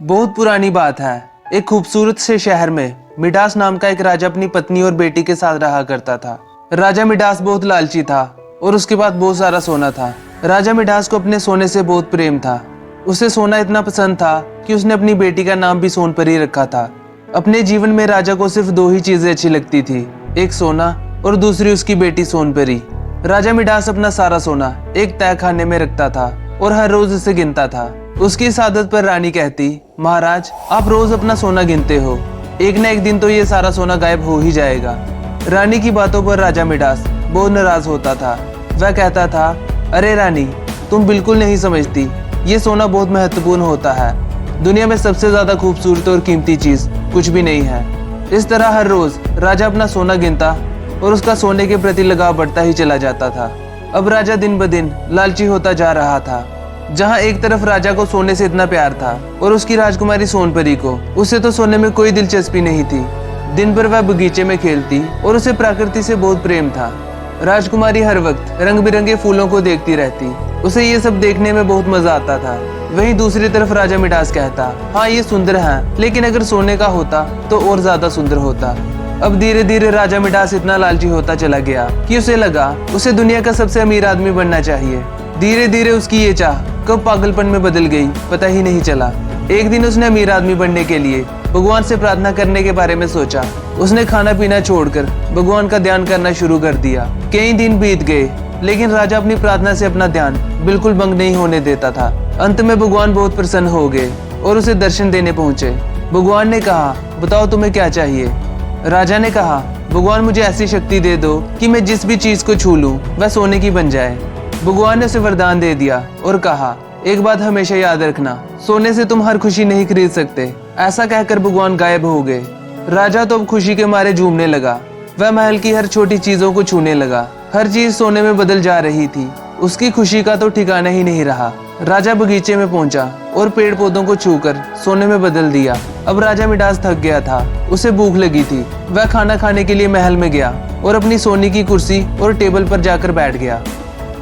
बहुत पुरानी बात है। एक खूबसूरत से शहर में मिडास नाम का एक राजा अपनी पत्नी और बेटी के साथ रहा करता था। राजा मिडास बहुत लालची था और उसके पास बहुत सारा सोना था। राजा मिडास को अपने सोने से बहुत प्रेम था। उसे सोना इतना पसंद था कि उसने अपनी बेटी का नाम भी सोनपरी रखा था। अपने जीवन में राजा को सिर्फ दो ही चीजें अच्छी लगती थी, एक सोना और दूसरी उसकी बेटी सोनपरी। राजा मिडास अपना सारा सोना एक तय खाने में रखता था और हर रोज उसे गिनता था। उसकी इस आदत पर रानी कहती, महाराज आप रोज अपना सोना गिनते हो, एक न एक दिन तो ये सारा सोना गायब हो ही जाएगा। रानी की बातों पर राजा मिडास बहुत नाराज होता था। वह कहता था, अरे रानी, तुम बिल्कुल नहीं समझती, ये सोना बहुत महत्वपूर्ण होता है। दुनिया में सबसे ज्यादा खूबसूरत और कीमती चीज कुछ भी नहीं है। इस तरह हर रोज राजा अपना सोना गिनता और उसका सोने के प्रति लगाव बढ़ता ही चला जाता था। अब राजा दिन ब दिन लालची होता जा रहा था। जहाँ एक तरफ राजा को सोने से इतना प्यार था और उसकी राजकुमारी सोनपरी को, उसे तो सोने में कोई दिलचस्पी नहीं थी। दिन भर वह बगीचे में खेलती और उसे प्रकृति से बहुत प्रेम था। राजकुमारी हर वक्त रंग बिरंगे फूलों को देखती रहती, उसे ये सब देखने में बहुत मजा आता था। वहीं दूसरी तरफ राजा मिडास कहता, हाँ ये सुंदर है, लेकिन अगर सोने का होता तो और ज्यादा सुंदर होता। अब धीरे धीरे राजा मिडास इतना लालची होता चला गया कि उसे लगा उसे दुनिया का सबसे अमीर आदमी बनना चाहिए। धीरे धीरे उसकी ये चाह कब पागलपन में बदल गई पता ही नहीं चला। एक दिन उसने अमीर आदमी बनने के लिए भगवान से प्रार्थना करने के बारे में सोचा। उसने खाना पीना छोड़कर भगवान का ध्यान करना शुरू कर दिया। कई दिन बीत गए, लेकिन राजा अपनी प्रार्थना से अपना ध्यान बिल्कुल भंग नहीं होने देता था। अंत में भगवान बहुत प्रसन्न हो गए और उसे दर्शन देने पहुंचे। भगवान ने कहा, बताओ तुम्हें क्या चाहिए। राजा ने कहा, भगवान मुझे ऐसी शक्ति दे दो कि मैं जिस भी चीज को छू लूं वह सोने की बन जाए। भगवान ने उसे वरदान दे दिया और कहा, एक बात हमेशा याद रखना, सोने से तुम हर खुशी नहीं खरीद सकते। ऐसा कहकर भगवान गायब हो गए। राजा तो अब खुशी के मारे झूमने लगा। वह महल की हर छोटी चीजों को छूने लगा। हर चीज सोने में बदल जा रही थी। उसकी खुशी का तो ठिकाना ही नहीं रहा। राजा बगीचे में पहुंचा और पेड़ पौधों को छूकर सोने में बदल दिया। अब राजा मिडास थक गया था, उसे भूख लगी थी। वह खाना खाने के लिए महल में गया और अपनी सोने की कुर्सी और टेबल पर जाकर बैठ गया।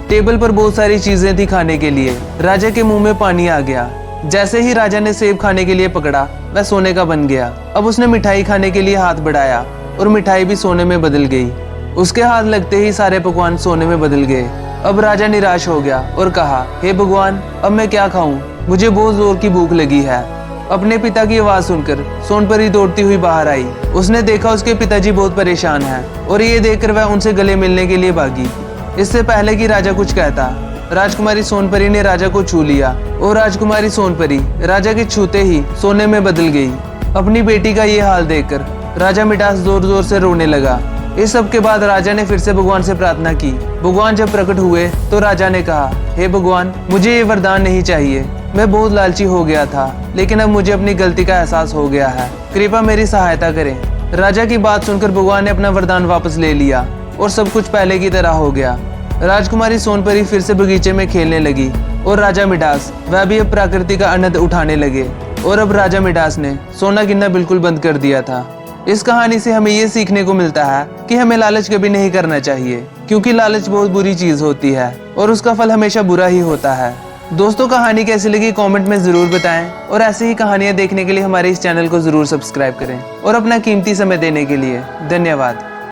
टेबल पर बहुत सारी चीजें थी खाने के लिए। राजा के मुंह में पानी आ गया। जैसे ही राजा ने सेब खाने के लिए पकड़ा, वह सोने का बन गया। अब उसने मिठाई खाने के लिए हाथ बढ़ाया और मिठाई भी सोने में बदल गई। उसके हाथ लगते ही सारे पकवान सोने में बदल गए। अब राजा निराश हो गया और कहा, हे भगवान, अब मैं क्या खाऊं? मुझे बहुत जोर की भूख लगी है। अपने पिता की आवाज सुनकर सोनपरी दौड़ती हुई बाहर आई। उसने देखा उसके पिताजी बहुत परेशान हैं और ये देखकर वह उनसे गले मिलने के लिए भागी। इससे पहले कि राजा कुछ कहता, राजकुमारी सोनपरी ने राजा को छू लिया और राजकुमारी सोनपरी राजा के छूते ही सोने में बदल गई। अपनी बेटी का ये हाल देखकर राजा मिडास जोर जोर से रोने लगा। इस सब के बाद राजा ने फिर से भगवान से प्रार्थना की। भगवान जब प्रकट हुए तो राजा ने कहा, हे भगवान, मुझे ये वरदान नहीं चाहिए। मैं बहुत लालची हो गया था, लेकिन अब मुझे अपनी गलती का एहसास हो गया है। कृपया मेरी सहायता करें। राजा की बात सुनकर भगवान ने अपना वरदान वापस ले लिया और सब कुछ पहले की तरह हो गया। राजकुमारी सोनपरी फिर से बगीचे में खेलने लगी और राजा मिडास वह भी अब प्रकृति का आनंद उठाने लगे। और अब राजा मिडास ने सोना गिनना बिल्कुल बंद कर दिया था। इस कहानी से हमें ये सीखने को मिलता है कि हमें लालच कभी नहीं करना चाहिए, क्योंकि लालच बहुत बुरी चीज होती है और उसका फल हमेशा बुरा ही होता है। दोस्तों, कहानी कैसी लगी कमेंट में जरूर बताएं और ऐसे ही कहानियां देखने के लिए हमारे इस चैनल को जरूर सब्सक्राइब करें और अपना कीमती समय देने के लिए धन्यवाद।